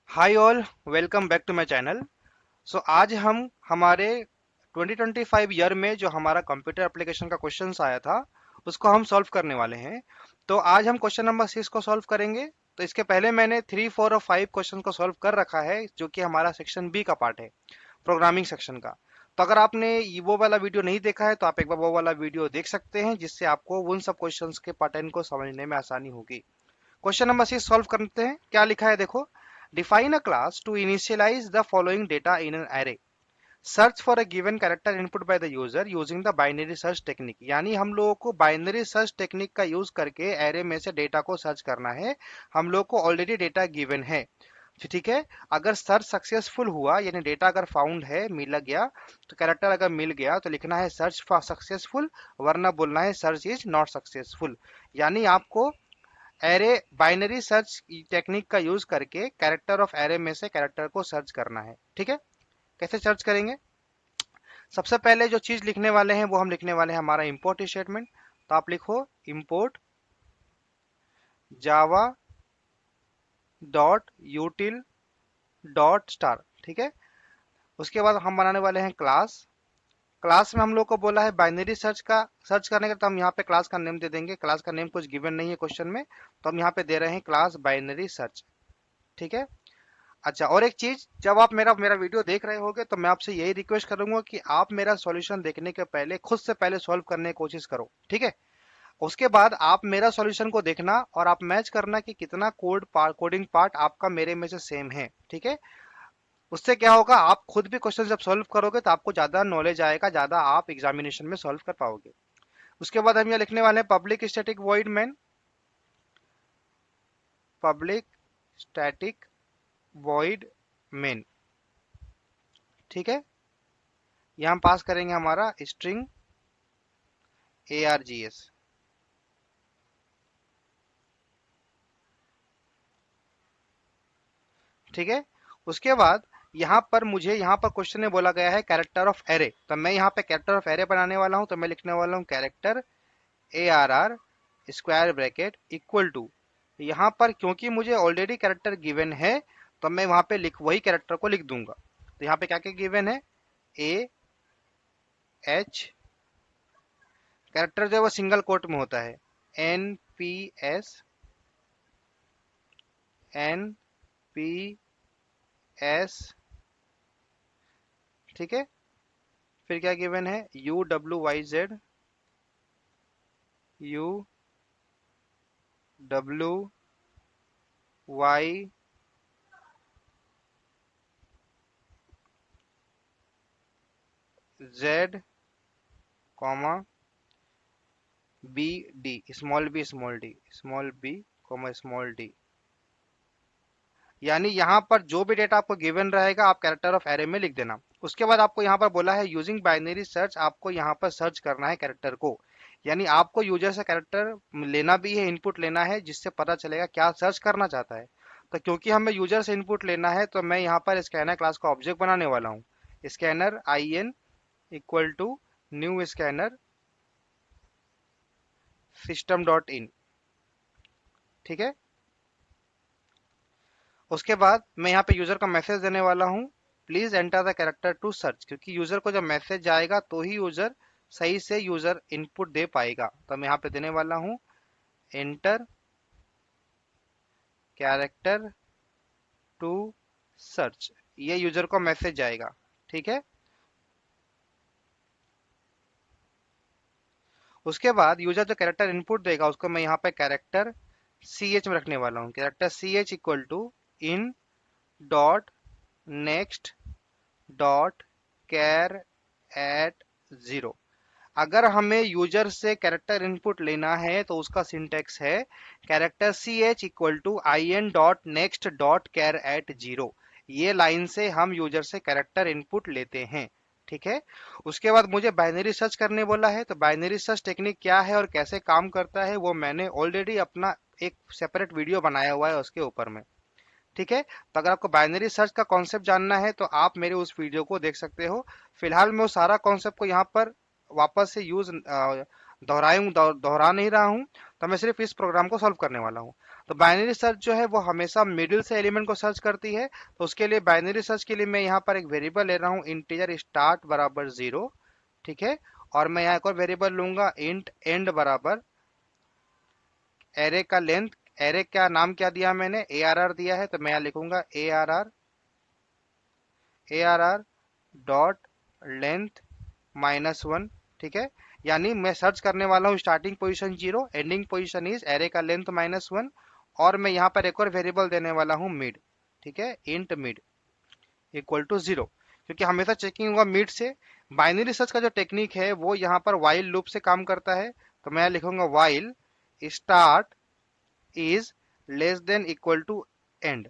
Hi all, welcome back to my channel. So आज हम हमारे 2025 ईयर में जो हमारा कंप्यूटर एप्लीकेशन का क्वेश्चंस आया था उसको हम सॉल्व करने वाले हैं। तो आज हम क्वेश्चन नंबर 6 को सॉल्व करेंगे। तो इसके पहले मैंने 3, 4 और 5 क्वेश्चन को सॉल्व कर रखा है जो कि हमारा सेक्शन बी का पार्ट है, प्रोग्रामिंग सेक्शन का। तो अगर आपने वो वाला वीडियो नहीं देखा है तो आप एक बार वो वाला वीडियो देख सकते हैं, जिससे आपको उन सब क्वेश्चंस के पैटर्न को समझने में आसानी होगी। क्वेश्चन नंबर 6 सॉल्व करते हैं। क्या लिखा है देखो। Define a class to initialize the following data in an array. Search for a given character input by the user using the binary search technique. यानी हम लोगों को बाइनरी सर्च टेक्निक का यूज करके एरे में से डेटा को search करना है। हम लोग को ऑलरेडी डेटा गिवन है, ठीक है। अगर सर्च सक्सेसफुल हुआ यानी डेटा अगर फाउंड है, मिल गया, तो कैरेक्टर अगर मिल गया तो लिखना है सर्च फॉर सक्सेसफुल, वरना बोलना है सर्च इज नॉट सक्सेसफुल। यानी आपको एरे बाइनरी सर्च टेक्निक का यूज करके कैरेक्टर ऑफ एरे में से कैरेक्टर को सर्च करना है, ठीक है। कैसे सर्च करेंगे? सबसे पहले जो चीज लिखने वाले हैं वो हम लिखने वाले हैं हमारा इंपोर्ट स्टेटमेंट। तो आप लिखो import Java dot यूटिल dot star, ठीक है। उसके बाद हम बनाने वाले हैं क्लास। क्लास में हम लोग को बोला है बाइनरी सर्च का, सर्च करने का, तो हम यहाँ पे क्लास का नेम दे देंगे। क्लास का नेम कुछ गिवन नहीं है क्वेश्चन में, तो हम यहाँ पे दे रहे हैं क्लास बाइनरी सर्च, ठीक है। अच्छा, और एक चीज, जब आप मेरा मेरा वीडियो देख रहे होगे तो मैं आपसे यही रिक्वेस्ट करूंगा कि आप मेरा सॉल्यूशन देखने के पहले खुद से पहले सॉल्व करने की कोशिश करो, ठीक है। उसके बाद आप मेरा सॉल्यूशन को देखना और आप मैच करना कि कितना कोडिंग पार्ट आपका मेरे में से सेम है, ठीक है। उससे क्या होगा, आप खुद भी क्वेश्चन जब सॉल्व करोगे तो आपको ज्यादा नॉलेज आएगा, ज्यादा आप एग्जामिनेशन में सॉल्व कर पाओगे। उसके बाद हम ये लिखने वाले हैं public static void main. Public static void main, ठीक है। यहाँ हम पास करेंगे हमारा स्ट्रिंग args, ठीक है। उसके बाद यहाँ पर क्वेश्चन में बोला गया है कैरेक्टर ऑफ एरे, तो मैं यहाँ पे कैरेक्टर ऑफ एरे बनाने वाला हूँ। तो मैं लिखने वाला हूँ character ARR square bracket equal to, यहाँ पर क्योंकि मुझे ऑलरेडी कैरेक्टर गिवन है तो मैं वहां पे लिख वही कैरेक्टर को लिख दूंगा। तो यहाँ पे क्या क्या गिवन है, AH, कैरेक्टर जो है वो सिंगल कोट में होता है, NPS, NPS, ठीक है। फिर क्या गिवन है, UWYZ, UWY Z comma BD, small b small d, small b comma small d। यानी यहाँ पर जो भी डेटा आपको गिवन रहेगा आप कैरेक्टर ऑफ एरे में लिख देना। उसके बाद आपको यहाँ पर बोला है यूजिंग बाइनरी सर्च, आपको यहाँ पर सर्च करना है कैरेक्टर को। यानी आपको यूजर से कैरेक्टर लेना भी है, इनपुट लेना है, जिससे पता चलेगा क्या सर्च करना चाहता है। तो क्योंकि हमें यूजर से इनपुट लेना है तो मैं यहाँ पर स्कैनर क्लास का ऑब्जेक्ट बनाने वाला हूँ। Scanner IN equal to new scanner system dot in, ठीक है। उसके बाद मैं यहाँ पे यूजर का मैसेज देने वाला हूँ, please enter the character to search, क्योंकि यूजर को जब मैसेज जाएगा तो ही यूजर सही से यूजर इनपुट दे पाएगा। तो मैं यहाँ पे देने वाला हूँ एंटर कैरेक्टर टू सर्च, ये यूजर को मैसेज जाएगा, ठीक है। उसके बाद यूजर जो कैरेक्टर इनपुट देगा उसको मैं यहाँ पे कैरेक्टर CH में रखने वाला हूँ। Character CH equal to in dot next dot char at zero. अगर हमें यूजर से कैरेक्टर इनपुट लेना है तो उसका सिंटेक्स है character CH equal to IN dot next dot char at zero. ये लाइन से हम यूजर से कैरेक्टर इनपुट लेते हैं, ठीक है। उसके बाद मुझे बाइनरी सर्च करने बोला है, तो बाइनरी सर्च टेक्निक क्या है और कैसे काम करता है वो मैंने ऑलरेडी अपना एक सेपरेट वीडियो बनाया हुआ है उसके ऊपर में, ठीक है। तो अगर आपको बाइनरी सर्च का कॉन्सेप्ट जानना है तो आप मेरे उस वीडियो को देख सकते हो। फिलहाल मैं वो सारा कॉन्सेप्ट को यहाँ पर वापस से दोहरा नहीं रहा हूँ। तो मैं सिर्फ इस प्रोग्राम को सॉल्व करने वाला हूँ। तो बाइनरी सर्च जो है वो हमेशा मिडिल से एलिमेंट को सर्च करती है। तो उसके लिए बाइनरी सर्च के लिए मैं यहाँ पर एक वेरिएबल ले रहा हूँ इंटीजर स्टार्ट बराबर 0, ठीक है। और मैं यहाँ एक और वेरिएबल लूंगा इंट एंड बराबर एरे का लेंथ। एरे का नाम क्या दिया मैंने, ARR दिया है, तो मैं यहाँ लिखूंगा ARR डॉट लेंथ -1, ठीक है। यानी मैं सर्च करने वाला हूँ starting position 0, ending position is array का लेंथ -1, और मैं यहाँ पर एक और वेरिएबल देने वाला हूँ मिड, ठीक है, इंट मिड इक्वल टू 0, क्योंकि हमेशा चेकिंग होगा मिड से। बाइनरी सर्च का जो टेक्निक है वो यहाँ पर वाइल लूप से काम करता है। तो मैं लिखूंगा while start is less than equal to end.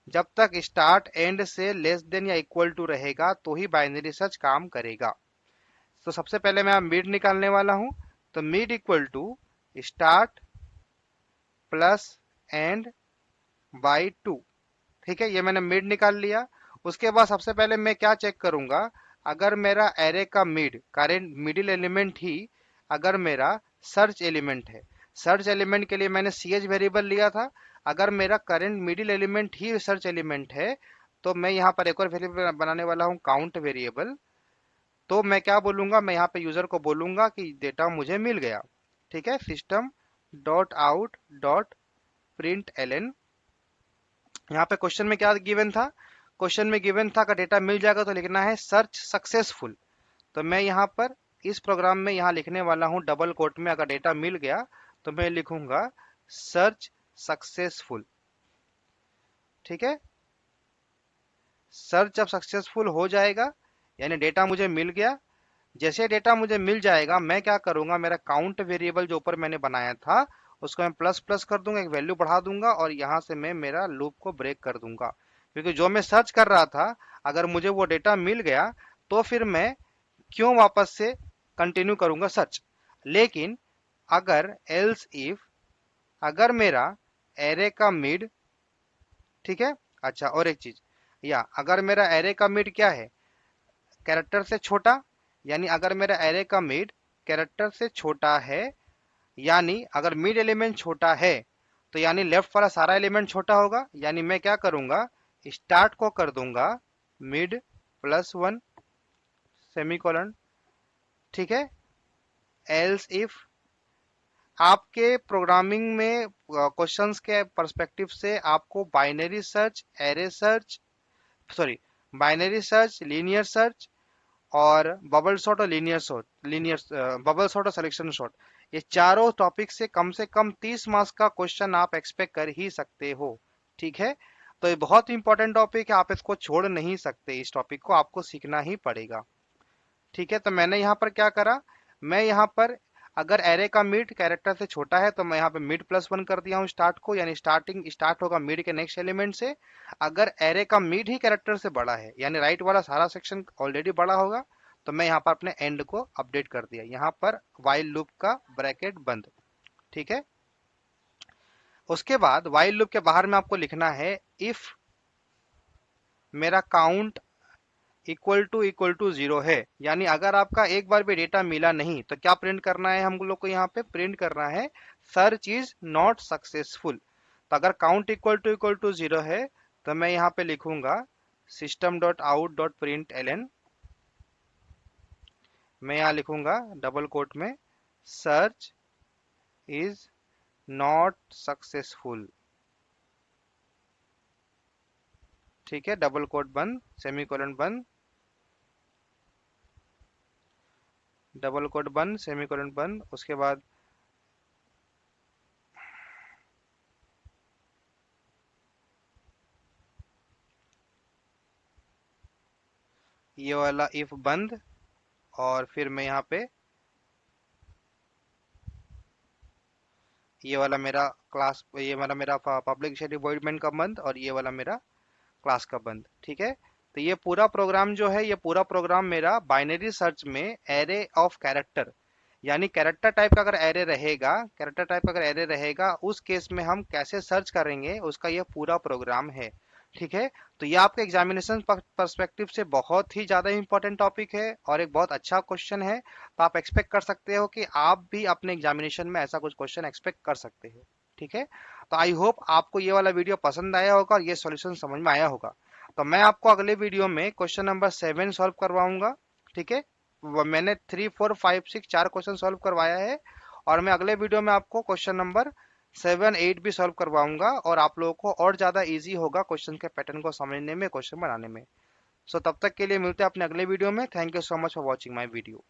जब तक स्टार्ट एंड से लेस देन या इक्वल टू रहेगा तो ही बाइनरी सर्च काम करेगा। तो सबसे पहले मैं मिड निकालने वाला हूं। तो mid equal to start plus end by 2, ठीक है। ये मैंने मिड निकाल लिया। उसके बाद सबसे पहले मैं क्या चेक करूंगा, अगर मेरा एरे का मिड करेंट मिडिल एलिमेंट ही अगर मेरा सर्च एलिमेंट है, सर्च एलिमेंट के लिए मैंने ch वेरिएबल लिया था, अगर मेरा करेंट मिडिल एलिमेंट ही सर्च एलिमेंट है तो मैं यहाँ पर एक और वेरिएबल बनाने वाला हूँ काउंट वेरिएबल। तो मैं क्या बोलूंगा, मैं यहाँ पे यूजर को बोलूंगा कि डेटा मुझे मिल गया, ठीक है। System dot out dot print L. यहाँ पे क्वेश्चन में क्या गिवन था, क्वेश्चन में गिवन था अगर डेटा मिल जाएगा तो लिखना है सर्च सक्सेसफुल। तो मैं यहाँ पर इस प्रोग्राम में यहाँ लिखने वाला हूँ डबल कोट में, अगर डेटा मिल गया तो मैं लिखूंगा सर्च सक्सेसफुल, ठीक है। सर्च जब सक्सेसफुल हो जाएगा यानी डेटा मुझे मिल गया, जैसे डेटा मुझे मिल जाएगा मैं क्या करूंगा, मेरा काउंट वेरिएबल जो ऊपर मैंने बनाया था उसको मैं प्लस प्लस कर दूंगा, एक वैल्यू बढ़ा दूंगा और यहां से मैं मेरा लूप को ब्रेक कर दूंगा। क्योंकि जो मैं सर्च कर रहा था अगर मुझे वो डेटा मिल गया तो फिर मैं क्यों वापस से कंटिन्यू करूंगा सर्च। लेकिन अगर एल्स इफ अगर मेरा एरे का मिड, ठीक है। अच्छा और एक चीज, या अगर मेरा एरे का मिड क्या है, कैरेक्टर से छोटा, यानी अगर मेरा एरे का मिड कैरेक्टर से छोटा है, यानी अगर मिड एलिमेंट छोटा है तो यानी लेफ्ट वाला सारा एलिमेंट छोटा होगा, यानी मैं क्या करूंगा स्टार्ट को कर दूंगा मिड +1 सेमीकोलन, ठीक है। एल्स इफ आपके प्रोग्रामिंग में क्वेश्चंस के पर्सपेक्टिव से आपको binary search, array search, sorry binary search, linear search और बबल शॉट और लीनियर बबल शॉट और सिलेक्शन शॉट, ये चारों टॉपिक से कम 30 मार्क्स का क्वेश्चन आप एक्सपेक्ट कर ही सकते हो, ठीक है। तो ये बहुत इंपॉर्टेंट टॉपिक है, आप इसको छोड़ नहीं सकते, इस टॉपिक को आपको सीखना ही पड़ेगा, ठीक है। तो मैंने यहाँ पर क्या करा, मैं यहाँ पर अगर एरे का मिड कैरेक्टर से छोटा है तो मैं यहाँ पे मिड +1 कर दिया हूँ स्टार्ट को, यानी स्टार्ट होगा मिड के नेक्स्ट एलिमेंट से। अगर एरे का मिड ही कैरेक्टर से बड़ा है यानी राइट वाला सारा सेक्शन ऑलरेडी बड़ा होगा तो मैं यहाँ पर अपने एंड को अपडेट कर दिया, यहाँ पर वाइल लूप का ब्रैकेट बंद, ठीक है। उसके बाद वाइल लूप के बाहर में आपको लिखना है इफ मेरा काउंट इक्वल टू 0 है, यानी अगर आपका एक बार भी डेटा मिला नहीं तो क्या प्रिंट करना है हम लोग को, यहाँ पे प्रिंट करना है सर्च इज नॉट सक्सेसफुल। तो अगर काउंट इक्वल टू 0 है तो मैं यहाँ पे लिखूंगा system dot out dot print L. मैं यहाँ लिखूंगा डबल कोट में सर्च इज नॉट सक्सेसफुल, ठीक है। डबल कोट बंद, सेमीकोलन बंद, डबल कोट बंद, सेमीकोलन बंद। उसके बाद ये वाला इफ बंद, और फिर मैं यहाँ पे ये वाला मेरा क्लास, ये वाला मेरा पब्लिक स्टैटिक वॉइड मेन का बंद और ये वाला मेरा क्लास का बंद, ठीक है। तो ये पूरा प्रोग्राम जो है, ये पूरा प्रोग्राम मेरा बाइनरी सर्च में एरे ऑफ कैरेक्टर, यानी कैरेक्टर टाइप का अगर एरे रहेगा, कैरेक्टर टाइप का अगर एरे रहेगा उस केस में हम कैसे सर्च करेंगे उसका ये पूरा प्रोग्राम है, ठीक है। तो ये आपके एग्जामिनेशन पर्सपेक्टिव से बहुत ही ज्यादा इंपॉर्टेंट टॉपिक है और एक बहुत अच्छा क्वेश्चन है। तो आप एक्सपेक्ट कर सकते हो कि आप भी अपने एग्जामिनेशन में ऐसा कुछ क्वेश्चन एक्सपेक्ट कर सकते हो। ठीक है। तो आई होप आपको ये वाला वीडियो पसंद आया होगा और ये सॉल्यूशन समझ में आया होगा। तो मैं आपको अगले वीडियो में क्वेश्चन नंबर 7 सॉल्व करवाऊंगा। ठीक है। मैंने 3 4 5 6 4 क्वेश्चन सॉल्व करवाया है, और मैं अगले वीडियो में आपको क्वेश्चन नंबर 7 8 भी सॉल्व करवाऊंगा, और आप लोगों को और ज्यादा इजी होगा क्वेश्चन के पैटर्न को समझने में, क्वेश्चन बनाने में। सो तब तक के लिए मिलते हैं अपने अगले वीडियो में। Thank you so much for watching my video.